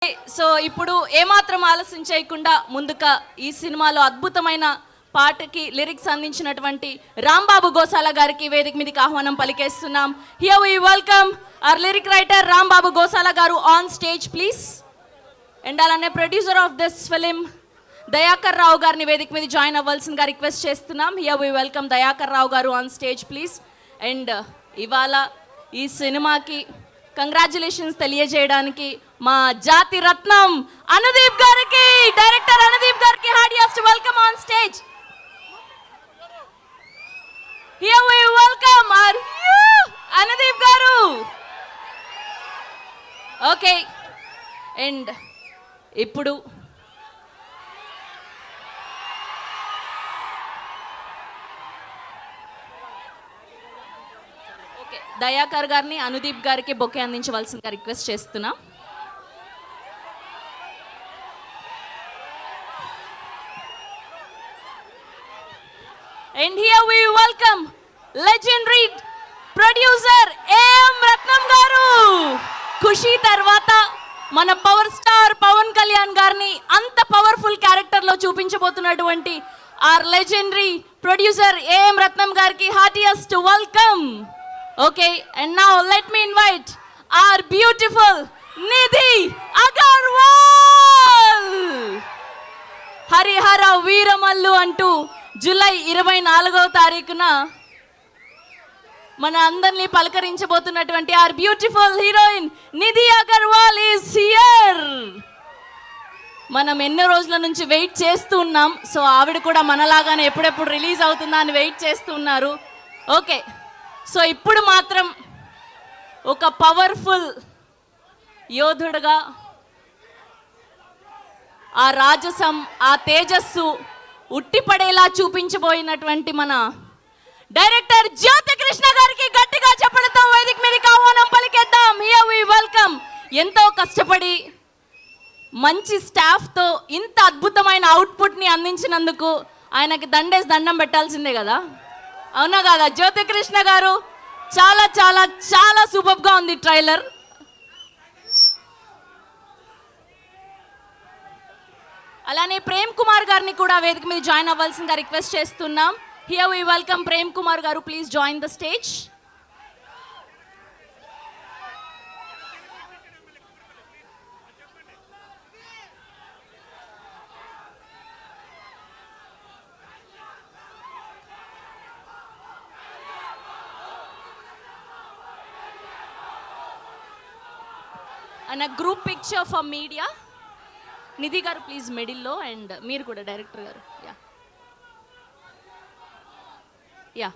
So ఇప్పుడు ఏమాత్రం ఆలస్యం చేయకుండా ముందుగా ఈ సినిమాలో అద్భుతమైన పాటకి లిరిక్స్ అందించినటువంటి రాంబాబు గోసాల గారికి వేదిక మీదకి ఆహ్వానం పలికేస్తున్నాం. Here we welcome our lyric writer Rambabu Gosala garu on stage please. And అలానే producer of this film Dayakar Rao గారిని వేదిక మీద జాయిన్ అవ్వాల్సిందిగా రిక్వెస్ట్ చేస్తున్నాం. Here we welcome Dayakar Rao garu on stage please. And ఇవాళ ఈ సినిమాకి కంగ్రాచులేషన్స్ తెలియజేయడానికి మా జాతి రత్నం అనుదీప్ గారికి, డైరెక్టర్ అనుదీప్ గారికి heartiest welcome on stage. Here we welcome Anudeep garu. Okay, and ఇప్పుడు దయాకర్ గారిని అనుదీప్ గారికి బొకే అందించవలసిందిగా రిక్వెస్ట్ చేస్తున్నాం. And here we welcome legendary producer AM Ratnam garu. Kushi తర్వాత మన పవర్ స్టార్ పవన్ కళ్యాణ్ గారిని అంత పవర్ఫుల్ క్యారెక్టర్ లో చూపించబోతున్నటువంటి our legendary producer AM రత్నం గారికి heartiest welcome. Okay, and now let me invite our beautiful Nidhi Agarwal. Harihara Veeramallu అంటూ జూలై 24వ తారీఖున మన అందరినీ పలకరించబోతున్నటువంటి our beautiful heroine Nidhi Agarwal is here. మనం ఎన్నో రోజుల నుంచి వెయిట్ చేస్తూ ఉన్నాం. సో ఆవిడ కూడా మనలాగానే ఎప్పుడెప్పుడు రిలీజ్ అవుతుందా అని వెయిట్ చేస్తూ ఉన్నారు. ఓకే, సో ఇప్పుడు మాత్రం ఒక పవర్ఫుల్ యోధుడుగా ఆ రాజసం, ఆ తేజస్సు ఉట్టిపడేలా చూపించబోయినటువంటి మన డైరెక్టర్ జ్యోతి కృష్ణ గారికి గట్టిగా చెప్పడంతో వేదిక మీదకి ఆహ్వానం పలికేద్దాం. Here we welcome. ఎంతో కష్టపడి మంచి స్టాఫ్తో ఇంత అద్భుతమైన అవుట్పుట్ని అందించినందుకు ఆయనకి దండం పెట్టాల్సిందే కదా, అవునా కదా జ్యోతి కృష్ణ గారు? చాలా చాలా చాలా సూపర్గా ఉంది ట్రైలర్. అలానే ప్రేమ్ కుమార్ గారిని కూడా వేదిక మీద జాయిన్ అవ్వాల్సిందిగా రిక్వెస్ట్ చేస్తున్నాం. Here we welcome Prem Kumar garu, please join the stage. And group picture for media. Nidhi garu please మిడిల్లో, అండ్ మీరు కూడా డైరెక్టర్ గారు. యా యా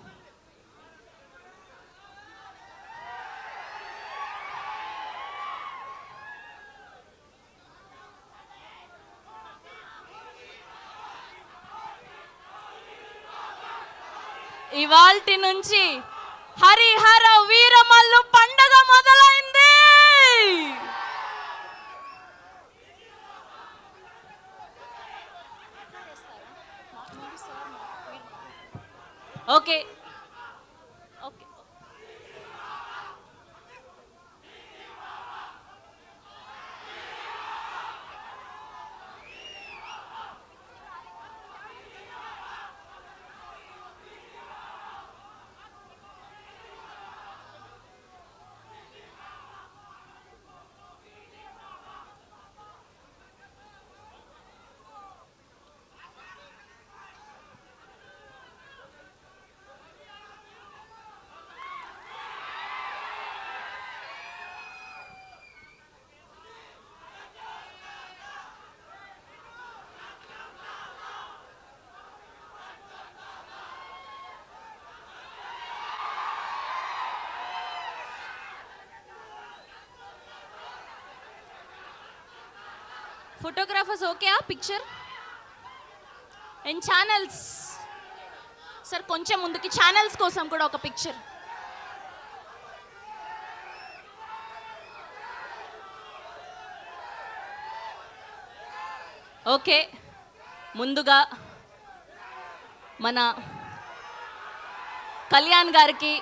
ఇవాల్టి నుంచి హరిహర వీరమల్లు పండగ మొదలైంది. ఓకే ఓకే, ఫోటోగ్రాఫర్స్ ఓకే ఆ పిక్చర్ అండ్ ఛానల్స్ సార్ కొంచెం ముందుకి, ఛానల్స్ కోసం కూడా ఒక పిక్చర్. ఓకే, ముందుగా మన కళ్యాణ్ గారికి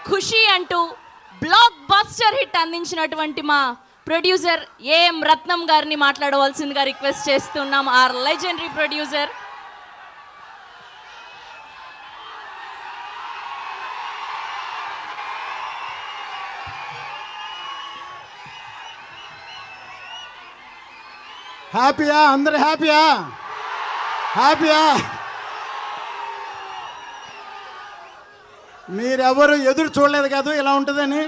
ఖుషి అంటూ బ్లాక్ బస్టర్ హిట్ అందించినటువంటి మా ప్రొడ్యూసర్ ఏఎం రత్నం గారిని మాట్లాడవలసిందిగా రిక్వెస్ట్ చేస్తున్నాం. Our legendary producer. హ్యాపీయా? అందరు హ్యాపీయా? హ్యాపీయా? మీరెవరు ఎదురు చూడలేదు కాదు ఇలా ఉంటుందని.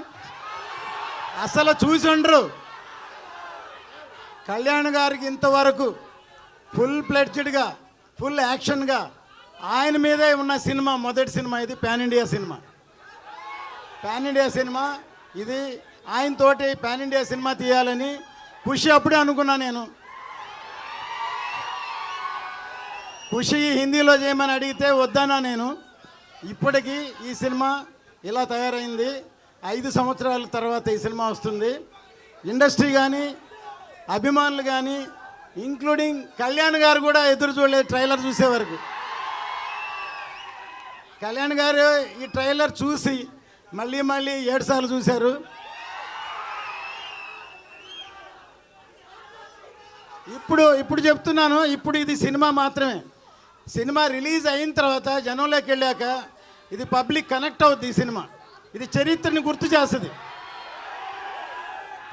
అసలు చూసి ఉండరు. కళ్యాణ్ గారికి ఇంతవరకు ఫుల్ ప్లెడ్జ్డ్గా, ఫుల్ యాక్షన్గా ఆయన మీదే ఉన్న సినిమా మొదటి సినిమా ఇది. Pan India cinema. Pan India cinema ఇది. ఆయనతోటి పాన్ ఇండియా సినిమా తీయాలని ఖుషి అప్పుడే అనుకున్నా నేను. ఖుషి హిందీలో చేయమని అడిగితే వద్దనా నేను. ఇప్పటికీ ఈ సినిమా ఇలా తయారైంది. 5 సంవత్సరాల తర్వాత ఈ సినిమా వస్తుంది. ఇండస్ట్రీ కానీ, అభిమానులు కానీ, ఇంక్లూడింగ్ కళ్యాణ్ గారు కూడా ఎదురు చూడలేదు ట్రైలర్ చూసే వరకు. కళ్యాణ్ గారు ఈ ట్రైలర్ చూసి మళ్ళీ 7 సార్లు చూశారు. ఇప్పుడు చెప్తున్నాను, ఇప్పుడు ఇది సినిమా మాత్రమే. సినిమా రిలీజ్ అయిన తర్వాత జనంలోకి వెళ్ళాక ఇది పబ్లిక్ కనెక్ట్ అవుద్ది. ఈ సినిమా ఇది చరిత్రని గుర్తు చేస్తుంది.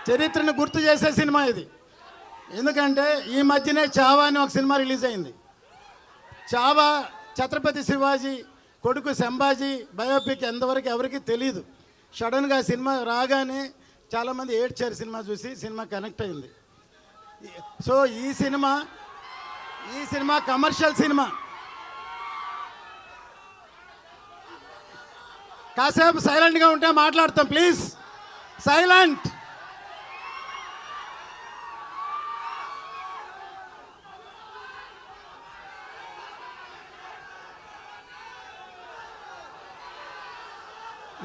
చరిత్రను గుర్తు చేసే సినిమా ఇది. ఎందుకంటే ఈ మధ్యనే చావా అని ఒక సినిమా రిలీజ్ అయింది. చావా ఛత్రపతి శివాజీ కొడుకు సంభాజీ బయోపిక్ ఎంతవరకు ఎవరికి తెలియదు. సడన్గా సినిమా రాగానే చాలామంది ఏడ్చారు సినిమా చూసి. సినిమా కనెక్ట్ అయింది. సో ఈ సినిమా కమర్షియల్ సినిమా. కాసేపు సైలెంట్గా ఉంటే మాట్లాడతాం ప్లీజ్. సైలెంట్.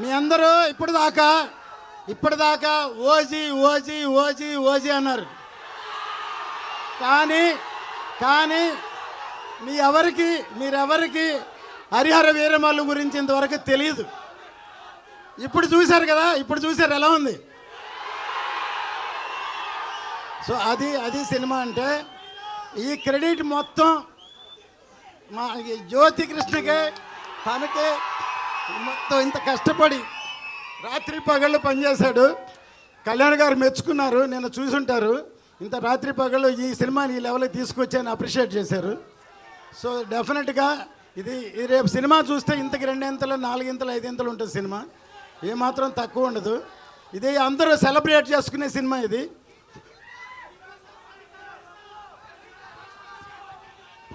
మీ అందరూ ఇప్పటిదాకా ఓజీ ఓజీ ఓజీ ఓజీ అన్నారు. కానీ మీరెవరికి హరిహర వీరమల్లు గురించి ఇంతవరకు తెలియదు. ఇప్పుడు చూశారు కదా, ఇప్పుడు చూశారు ఎలా ఉంది. సో అది సినిమా అంటే. ఈ క్రెడిట్ మొత్తం మా జ్యోతి కృష్ణకే, తనకే. మొత్తం ఇంత కష్టపడి రాత్రి పగళ్ళు పనిచేశాడు. కళ్యాణ్ గారు మెచ్చుకున్నారు, నేను చూసుంటారు. ఇంత రాత్రి పగళ్ళు ఈ సినిమాని ఈ లెవెల్కి తీసుకొచ్చి అప్రిషియేట్ చేశారు. సో డెఫినెట్గా ఇది రేపు సినిమా చూస్తే ఇంతకి 2 ఇంతలు 4 ఇంతలు 5 ఇంతలు ఉంటుంది సినిమా. ఏమాత్రం తక్కువ ఉండదు. ఇది అందరూ సెలబ్రేట్ చేసుకునే సినిమా ఇది.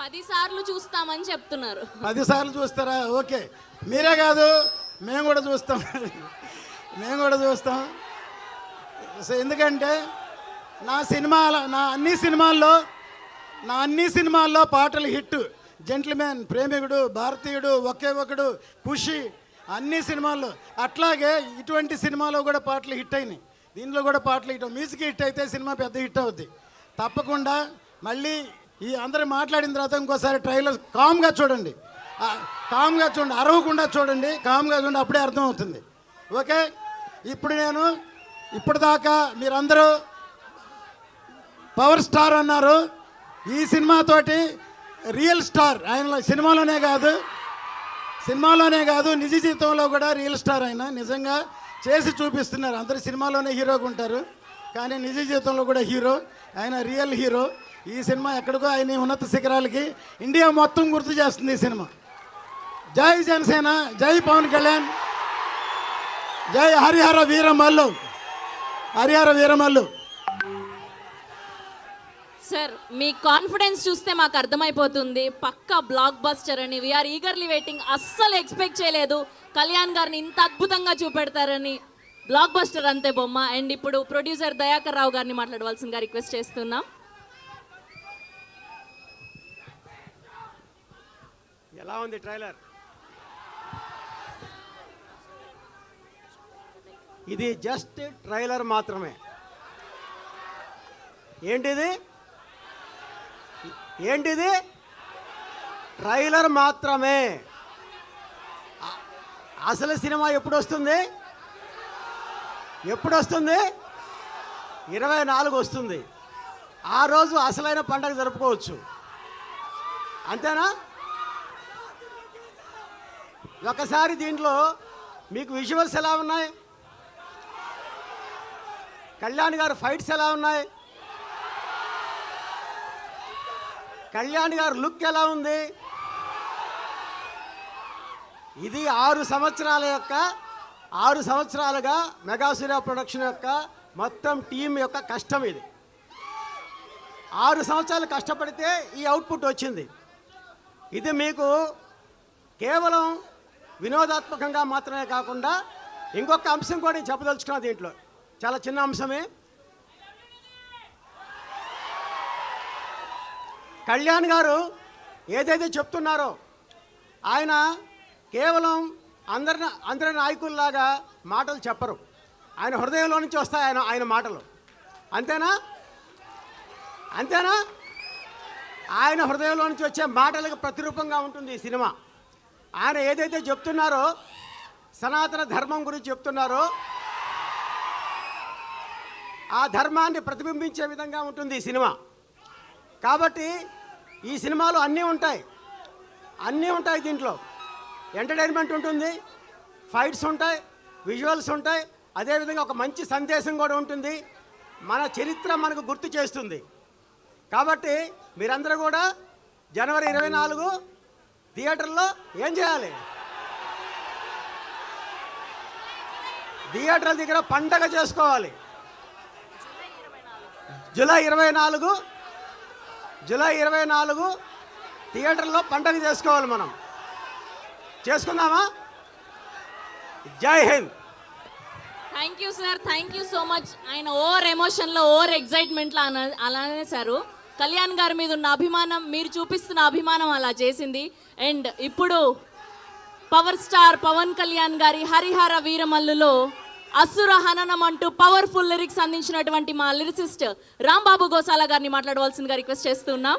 10 సార్లు చూస్తామని చెప్తున్నారు. 10 సార్లు చూస్తారా? ఓకే, మీరే కాదు మేము కూడా చూస్తాం. సో ఎందుకంటే నా అన్ని సినిమాల్లో పాటలు హిట్. జెంట్ల్మెన్, ప్రేమికుడు, భారతీయుడు, ఒకే ఒకడు, ఖుషి, అన్ని సినిమాల్లో. అట్లాగే ఇటువంటి సినిమాలో కూడా పాటలు హిట్ అయినాయి. దీనిలో కూడా పాటలు హిట్. మ్యూజిక్ హిట్ అయితే సినిమా పెద్ద హిట్ అవుద్ది తప్పకుండా. మళ్ళీ ఈ అందరూ మాట్లాడిన తర్వాత ఇంకోసారి ట్రైలర్ కామ్గా చూడండి, అరవకుండా చూడండి, కామ్గా చూడండి, అప్పుడే అర్థమవుతుంది. ఓకే, ఇప్పటిదాకా మీరందరూ పవర్ స్టార్ అన్నారు. ఈ సినిమాతోటి రియల్ స్టార్ ఆయన. సినిమాలోనే కాదు నిజ జీవితంలో కూడా రియల్ స్టార్ ఆయన. నిజంగా చేసి చూపిస్తున్నారు. అందరు సినిమాలోనే హీరోగా ఉంటారు, కానీ నిజ జీవితంలో కూడా హీరో ఆయన. Real hero. ఈ సినిమా ఎక్కడికో ఆయన ఉన్నత శిఖరాలకి ఇండియా మొత్తం గుర్తు చేస్తుంది ఈ సినిమా. జై జనసేన, జై పవన్ కళ్యాణ్, జై హరిహర వీరమల్లు. సార్, మీ కాన్ఫిడెన్స్ చూస్తే మాకు అర్థమైపోతుంది పక్కా బ్లాక్ బస్టర్ అని. We're eagerly waiting. అస్సలు ఎక్స్పెక్ట్ చేయలేదు కళ్యాణ్ గారిని ఇంత అద్భుతంగా చూపెడతారని. బ్లాక్ బస్టర్ అంతే బొమ్మ. అండ్ ఇప్పుడు ప్రొడ్యూసర్ దయాకర్ రావు గారిని మాట్లాడవలసిందిగా రిక్వెస్ట్ చేస్తున్నాం. ఎలా ఉంది ట్రైలర్? ఇది జస్ట్ ట్రైలర్ మాత్రమే. ఏంటిది? ట్రైలర్ మాత్రమే. అసలు సినిమా ఎప్పుడు వస్తుంది? 24 వస్తుంది. ఆ రోజు అసలైన పండగ జరుపుకోవచ్చు. అంతేనా? ఒకసారి దీంట్లో మీకు విజువల్స్ ఎలా ఉన్నాయి? కళ్యాణ్ గారు ఫైట్స్ ఎలా ఉన్నాయి? కళ్యాణ్ గారు లుక్ ఎలా ఉంది? ఇది 6 సంవత్సరాలుగా మెగాసూర్య ప్రొడక్షన్ యొక్క మొత్తం టీం యొక్క కష్టం. ఇది 6 సంవత్సరాలు కష్టపడితే ఈ అవుట్పుట్ వచ్చింది. ఇది మీకు కేవలం వినోదాత్మకంగా మాత్రమే కాకుండా ఇంకొక అంశం కూడా నేను చెప్పదలుచుకున్నా. దీంట్లో చాలా చిన్న అంశమే. కళ్యాణ్ గారు ఏదైతే చెప్తున్నారో ఆయన కేవలం అందరి నాయకుల్లాగా మాటలు చెప్పరు. ఆయన హృదయంలో నుంచి వస్తాయి ఆయన మాటలు. అంతేనా? ఆయన హృదయంలో నుంచి వచ్చే మాటలకు ప్రతిరూపంగా ఉంటుంది ఈ సినిమా. ఆయన ఏదైతే చెప్తున్నారో సనాతన ధర్మం గురించి చెప్తున్నారో ఆ ధర్మాన్ని ప్రతిబింబించే విధంగా ఉంటుంది ఈ సినిమా. కాబట్టి ఈ సినిమాలో అన్నీ ఉంటాయి. దీంట్లో ఎంటర్టైన్మెంట్ ఉంటుంది, ఫైట్స్ ఉంటాయి, విజువల్స్ ఉంటాయి, అదేవిధంగా ఒక మంచి సందేశం కూడా ఉంటుంది. మన చరిత్ర మనకు గుర్తు చేస్తుంది. కాబట్టి మీరందరూ కూడా జనవరి 24 థియేటర్లో ఏం చేయాలి? థియేటర్ల దగ్గర పండగ చేసుకోవాలి. జూలై 24 థియేటర్లో పండగ చేసుకోవాలి. మనం చేసుకుందామా? జై Hind. Thank you sir, thank you so much. ఆయన ఓవర్ ఎమోషన్లో ఓవర్ ఎగ్జైట్మెంట్లో అలానే సారు. కళ్యాణ్ గారి మీద ఉన్న అభిమానం, మీరు చూపిస్తున్న అభిమానం అలా చేసింది. అండ్ ఇప్పుడు పవర్ స్టార్ పవన్ కళ్యాణ్ గారి హరిహర వీరమల్లులో అసుర హననం అంటూ పవర్ఫుల్ లిరిక్స్ అందించినటువంటి మా లిరిసిస్ట్ రాంబాబు గోసాల గారిని మాట్లాడవలసిందిగా రిక్వెస్ట్ చేస్తున్నాం.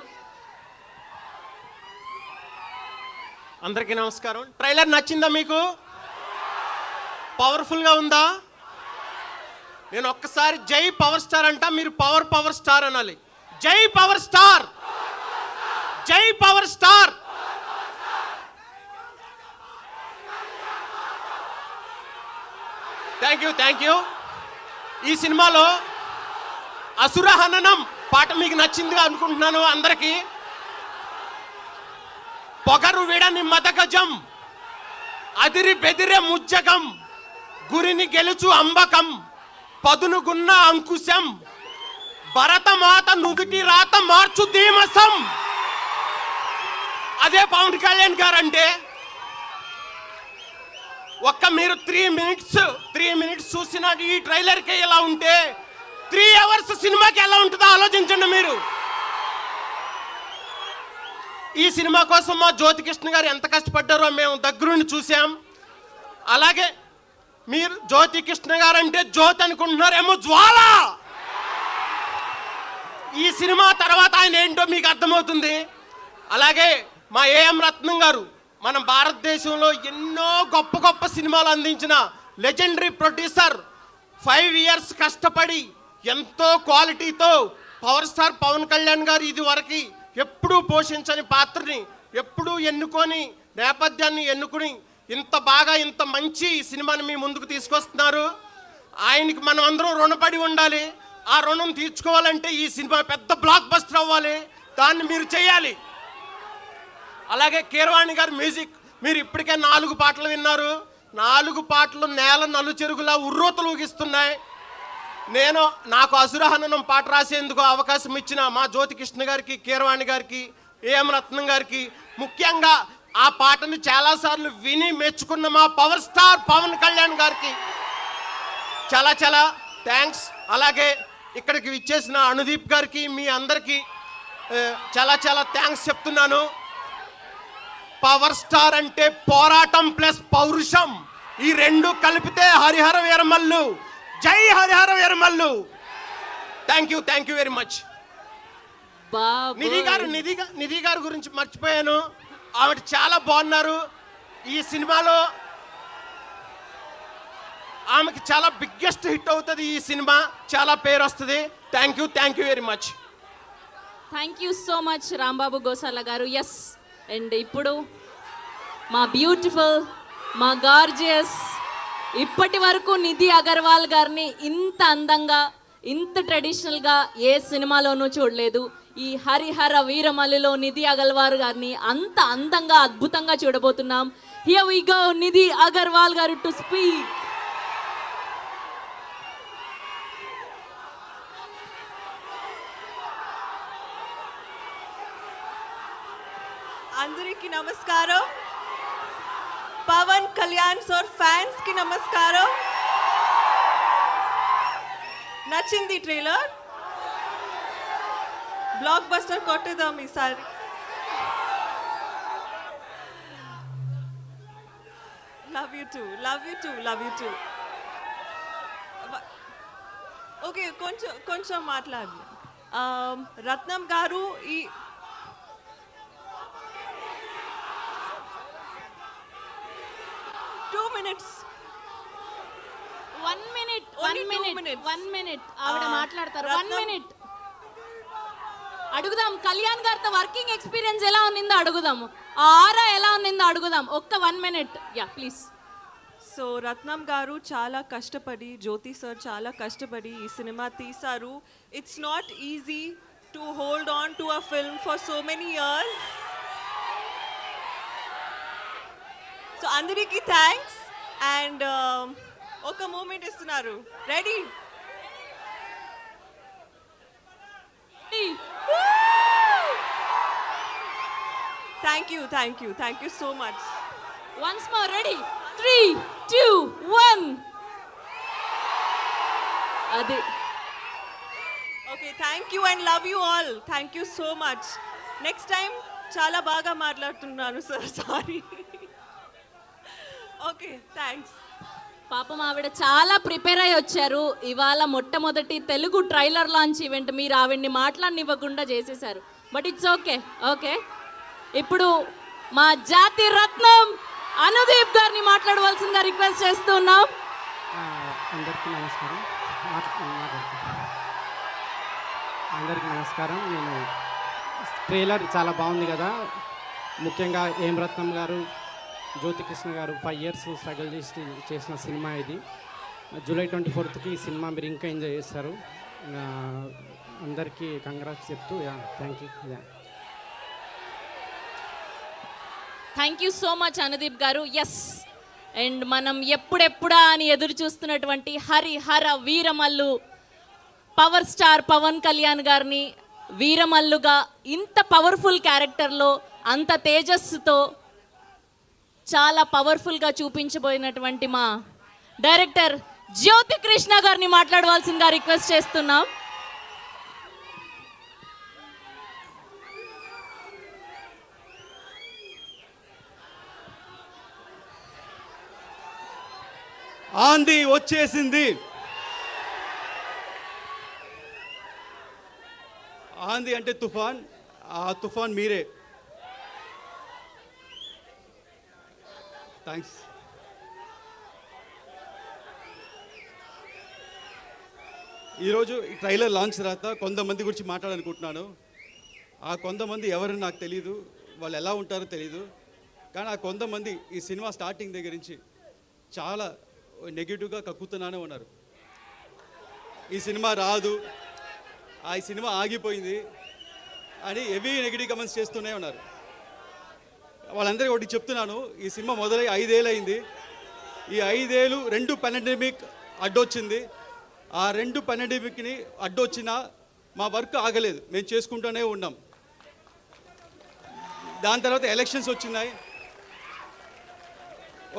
అందరికీ నమస్కారం. ట్రైలర్ నచ్చిందా మీకు? పవర్ఫుల్గా ఉందా? నేను ఒక్కసారి జై పవర్ స్టార్ అంటా, మీరు పవర్ స్టార్ అనాలి. జై పవర్ స్టార్, జై పవర్ స్టార్. Thank you. ఈ సినిమాలో అసుర హననం పాట మీకు నచ్చింది అనుకుంటున్నాను. అందరికీ పొగరు విడని మదగజం, అదిరి బెదిరే ముజ్జగం, గురిని గెలుచు అంబకం, పదునుగున్న అంకుశం, భరతమాత నుదుటి రాత మార్చు ధీమసం. అదే పవన్ కళ్యాణ్ గారు అంటే. మీరు 3 మినిట్స్ చూసిన ఈ ట్రైలర్కి ఎలా ఉంటే 3 అవర్స్ సినిమాకి ఎలా ఉంటుందో ఆలోచించండి మీరు. ఈ సినిమా కోసం మా జ్యోతికృష్ణ గారు ఎంత కష్టపడ్డారో మేము దగ్గరుండి చూసాం. అలాగే మీరు జ్యోతికృష్ణ గారు అంటే జ్యోతి అనుకుంటున్నారేమో, జ్వాల. ఈ సినిమా తర్వాత ఆయన ఏంటో మీకు అర్థమవుతుంది. అలాగే మా ఏఎం రత్నం గారు మన భారతదేశంలో ఎన్నో గొప్ప సినిమాలు అందించిన లెజెండరీ ప్రొడ్యూసర్. 5 ఇయర్స్ కష్టపడి ఎంతో క్వాలిటీతో పవర్ స్టార్ పవన్ కళ్యాణ్ గారు ఇదివరకు ఎప్పుడూ పోషించని పాత్రని ఎప్పుడూ ఎన్నుకొని, నేపథ్యాన్ని ఎన్నుకుని ఇంత బాగా ఇంత మంచి సినిమాని మీ ముందుకు తీసుకొస్తున్నారు. ఆయనకి మనం అందరం రుణపడి ఉండాలి. ఆ రుణం తీర్చుకోవాలంటే ఈ సినిమా పెద్ద బ్లాక్ బస్టర్ అవ్వాలి. దాన్ని మీరు చేయాలి. అలాగే కీరవాణి గారి మ్యూజిక్, మీరు ఇప్పటికే 4 పాటలు విన్నారు. 4 పాటలు నేల నలుచెరుగులా ఉర్రూతలు ఊగిస్తున్నాయి. నాకు అసురహననం పాట రాసేందుకు అవకాశం ఇచ్చిన మా జ్యోతికృష్ణ గారికి, కీరవాణి గారికి, ఏఎం రత్నం గారికి, ముఖ్యంగా ఆ పాటను చాలాసార్లు విని మెచ్చుకున్న మా పవర్ స్టార్ పవన్ కళ్యాణ్ గారికి చాలా థ్యాంక్స్. అలాగే ఇక్కడికి విచ్చేసిన అనుదీప్ గారికి, మీ అందరికీ చాలా థ్యాంక్స్ చెప్తున్నాను. పవర్ స్టార్ అంటే పోరాటం ప్లస్ పౌరుషం, ఈ 2 కలిపితే హరిహర వీరమల్లు. జై Harihara Veeramallu. Thank you very much. Nidhi garu గురించి మర్చిపోయాను. ఆవిడ చాలా బాగున్నారు ఈ సినిమాలో. ఆమెకి చాలా బిగ్గెస్ట్ హిట్ అవుతుంది ఈ సినిమా, చాలా పేరు వస్తుంది. Thank you very much. Thank you so much Rambabu Gosala garu. Yes, and ఇప్పుడు మా బ్యూటిఫుల్, మా గార్జియస్, ఇప్పటి వరకు నిధి అగర్వాల్ గారిని ఇంత అందంగా, ఇంత ట్రెడిషనల్గా ఏ సినిమాలోనూ చూడలేదు. ఈ హరిహర వీరమల్లిలో నిధి అగర్వాల్ గారిని అంత అందంగా, అద్భుతంగా చూడబోతున్నాం. Here we go, Nidhi Agarwal గారు టు స్పీక్. అందరికీ నమస్కారం. పవన్ కళ్యాణ్ సార్ ఫ్యాన్స్ కి నమస్కారం. నచ్చింది ట్రైలర్, బ్లాక్ బస్టర్ కొట్టేద్దాం ఈసారి. Love you two. ఓకే, కొంచెం మాట్లాడండి. రత్నం గారు ఈ వన్ మినిట్ ఆవిడ మాట్లాడతారు. 1 minute అడుగుదాం. కళ్యాణ్ గారితో వర్కింగ్ ఎక్స్పీరియన్స్ ఎలా ఉన్నిందో అడుగుదాము, ఆ ఆరా ఎలా ఉన్నిందో అడుగుదాం. ఒక్క 1 minute, యా ప్లీజ్. సో రత్నం గారు చాలా కష్టపడి, జ్యోతి సార్ చాలా కష్టపడి ఈ సినిమా తీశారు. It's not easy to hold on to a film for so many years. So అందరికీ థ్యాంక్స్. అండ్ ఒక మూమెంట్ ఇస్తున్నారు. Ready? Thank you so much. Once more, ready? 3, 2, 1. అది. Okay, thank you and love you all. Thank you so much. Next time చాలా బాగా మాట్లాడుతున్నాను sir, sorry. Okay, thanks. పాపం ఆవిడ చాలా ప్రిపేర్ అయ్యి వచ్చారు. ఇవాళ మొట్టమొదటి తెలుగు ట్రైలర్ లాంచ్ ఈవెంట్ మీరు ఆవిడ్ని మాట్లాడనివ్వకుండా చేసేశారు. But it's okay. ఓకే, ఇప్పుడు మా జాతి రత్నం అనుదీప్ గారిని మాట్లాడవలసిందిగా రిక్వెస్ట్ చేస్తున్నాం. అందరికీ నమస్కారం. అందరికీ నమస్కారం. నేను ట్రైలర్ చాలా బాగుంది కదా. ముఖ్యంగా ఏం రత్నం గారు, జ్యోతికృష్ణ గారు 5 years స్ట్రగుల్ చేసిన సినిమా ఇది. July 24th ఈ సినిమా మీరు ఇంకా ఎంజాయ్ చేస్తారు. అందరికీ కంగ్రాట్స్ చెప్తూ thank you. Thank you so much Anudeep గారు. ఎస్, అండ్ మనం ఎప్పుడెప్పుడా అని ఎదురు చూస్తున్నటువంటి హరిహర వీరమల్లు పవర్ స్టార్ పవన్ కళ్యాణ్ గారిని వీరమల్లుగా ఇంత పవర్ఫుల్ క్యారెక్టర్లో, అంత తేజస్సుతో చాలా పవర్ఫుల్గా చూపించబోయినటువంటి మా డైరెక్టర్ జ్యోతి కృష్ణ గారిని మాట్లాడవలసిందిగా రిక్వెస్ట్ చేస్తున్నాం. ఆంధీ వచ్చేసింది. ఆంధీ అంటే తుఫాన్, ఆ తుఫాన్ మీరే. థ్యాంక్స్. ఈరోజు ఈ ట్రైలర్ లాంచ్ తర్వాత కొంతమంది గురించి మాట్లాడాలనుకుంటున్నాను. ఆ కొంతమంది ఎవరని నాకు తెలియదు, వాళ్ళు ఎలా ఉంటారో తెలియదు. కానీ ఆ కొంతమంది ఈ సినిమా స్టార్టింగ్ దగ్గర నుంచి చాలా నెగిటివ్గా కక్కుతున్నానే ఉన్నారు. ఈ సినిమా రాదు, ఈ సినిమా ఆగిపోయింది అని హెవీ నెగిటివ్ కమెంట్స్ చేస్తూనే ఉన్నారు. వాళ్ళందరికీ ఒకటి చెప్తున్నాను, ఈ సినిమా మొదలై 5 ఏళ్ళు అయింది. ఈ 5 ఏళ్ళు 2 పాండమిక్ అడ్డొచ్చింది. ఆ 2 పాండమిక్ని అడ్డొచ్చినా మా వర్క్ ఆగలేదు, మేము చేసుకుంటూనే ఉన్నాం. దాని తర్వాత ఎలక్షన్స్ వచ్చినాయి,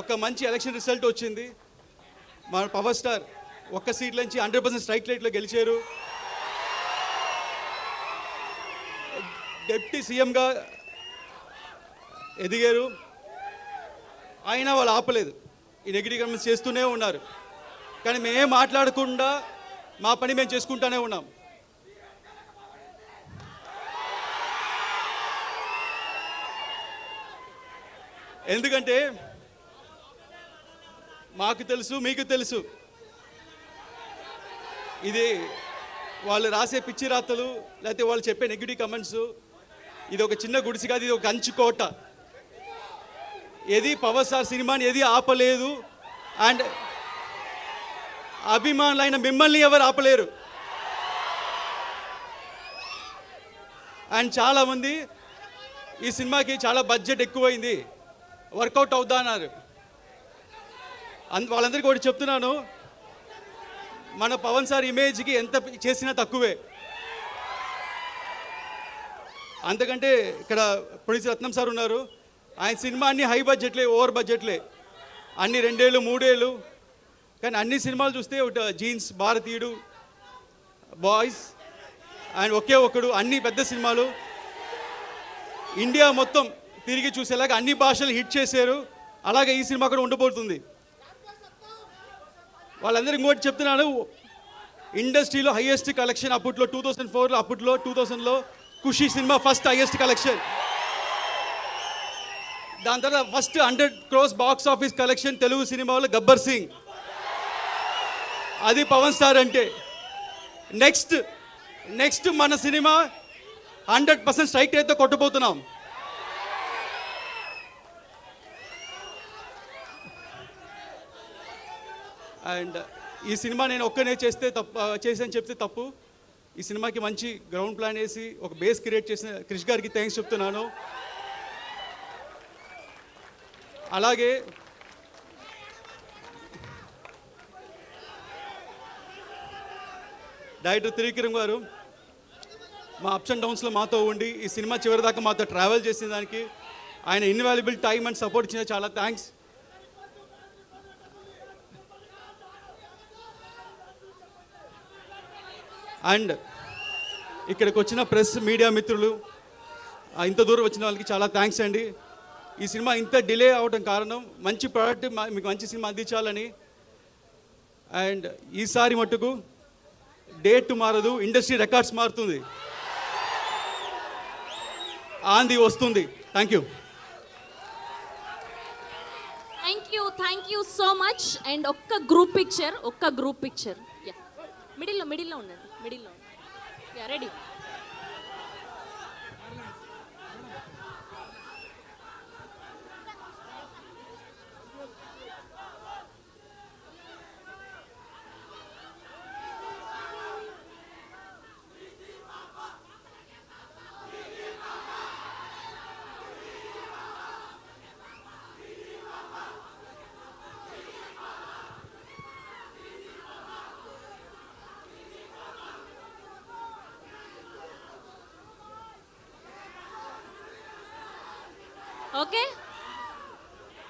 ఒక మంచి ఎలక్షన్ రిజల్ట్ వచ్చింది. మా పవర్ స్టార్ ఒక్క సీట్ నుంచి 100% స్ట్రైక్ రేట్లో గెలిచారు. డిప్యూటీ సీఎంగా ఎదిగారు. అయినా వాళ్ళు ఆపలేదు, ఈ నెగిటివ్ కమెంట్స్ చేస్తూనే ఉన్నారు. కానీ మేమేం మాట్లాడకుండా మా పని మేము చేసుకుంటూనే ఉన్నాం. ఎందుకంటే మాకు తెలుసు, మీకు తెలుసు, ఇది వాళ్ళు రాసే పిచ్చి రాతలు, లేకపోతే వాళ్ళు చెప్పే నెగిటివ్ కమెంట్స్, ఇది ఒక చిన్న గుడిసి కాదు, ఇది ఒక కంచుకోట. ఏది పవర్ స్టార్ సినిమాని ఏది ఆపలేదు. అండ్ అభిమానులైన మిమ్మల్ని ఎవరు ఆపలేరు. అండ్ చాలామంది ఈ సినిమాకి చాలా బడ్జెట్ ఎక్కువైంది, వర్కౌట్ అవుద్దా అన్నారు. వాళ్ళందరికీ కూడా చెప్తున్నాను, మన పవన్ సార్ ఇమేజ్కి ఎంత చేసినా తక్కువే. అంతకంటే ఇక్కడ ప్రొడ్యూసర్ రత్నం సార్ ఉన్నారు, ఆయన సినిమా అన్ని హై బడ్జెట్లే, ఓవర్ బడ్జెట్లే, అన్ని 2 ఏళ్ళు 3 ఏళ్ళు. కానీ అన్ని సినిమాలు చూస్తే ఒకటి జీన్స్, భారతీయుడు, బాయ్స్ అండ్ ఒకే ఒకడు, అన్ని పెద్ద సినిమాలు ఇండియా మొత్తం తిరిగి చూసేలాగా అన్ని భాషలు హిట్ చేశారు. అలాగే ఈ సినిమా కూడా ఉండబోతుంది. వాళ్ళందరూ ఇంకోటి చెప్తున్నాను, ఇండస్ట్రీలో హైయెస్ట్ కలెక్షన్ అప్పట్లో 2004లో, అప్పట్లో 2000లో ఖుషి సినిమా ఫస్ట్ హైయెస్ట్ కలెక్షన్. దాని తర్వాత first 100 crores box office collection Telugu సినిమాలో గబ్బర్ సింగ్. అది పవన్ స్టార్ అంటే. నెక్స్ట్ మన సినిమా 100% స్ట్రైక్ రేట్తో కొట్టబోతున్నాం. అండ్ ఈ సినిమా నేను ఒక్కనే చేసాను చెప్తే తప్పు. ఈ సినిమాకి మంచి గ్రౌండ్ ప్లాన్ వేసి ఒక బేస్ క్రియేట్ చేసిన క్రిష్ గారికి థ్యాంక్స్ చెప్తున్నాను. అలాగే డైరెక్టర్ త్రివిక్రమ్ గారు మా అప్స్ అండ్ డౌన్స్లో మాతో ఉండి ఈ సినిమా చివరి దాకా మాతో ట్రావెల్ చేసిన దానికి, ఆయన ఇన్వాల్యుబుల్ టైం అండ్ సపోర్ట్ ఇచ్చిన చాలా థ్యాంక్స్. అండ్ ఇక్కడికి వచ్చిన ప్రెస్ మీడియా మిత్రులు, ఇంత దూరం వచ్చిన వాళ్ళకి చాలా థ్యాంక్స్ అండి. ఈ సినిమా ఇంత డిలే అవడం కారణం మంచి ప్రోడక్ట్ మీకు మంచి సినిమా అందించాలని. అండ్ ఈసారి మట్టుకు డేట్ మారదు, ఇండస్ట్రీ రికార్డ్స్ మారుతుంది, ఆంది వస్తుంది. Thank you. Thank you so much. And ఒక్క గ్రూప్ పిక్చర్ మిడిల్లో ఉండండి, మిడిల్లో రెడీ. ఓకే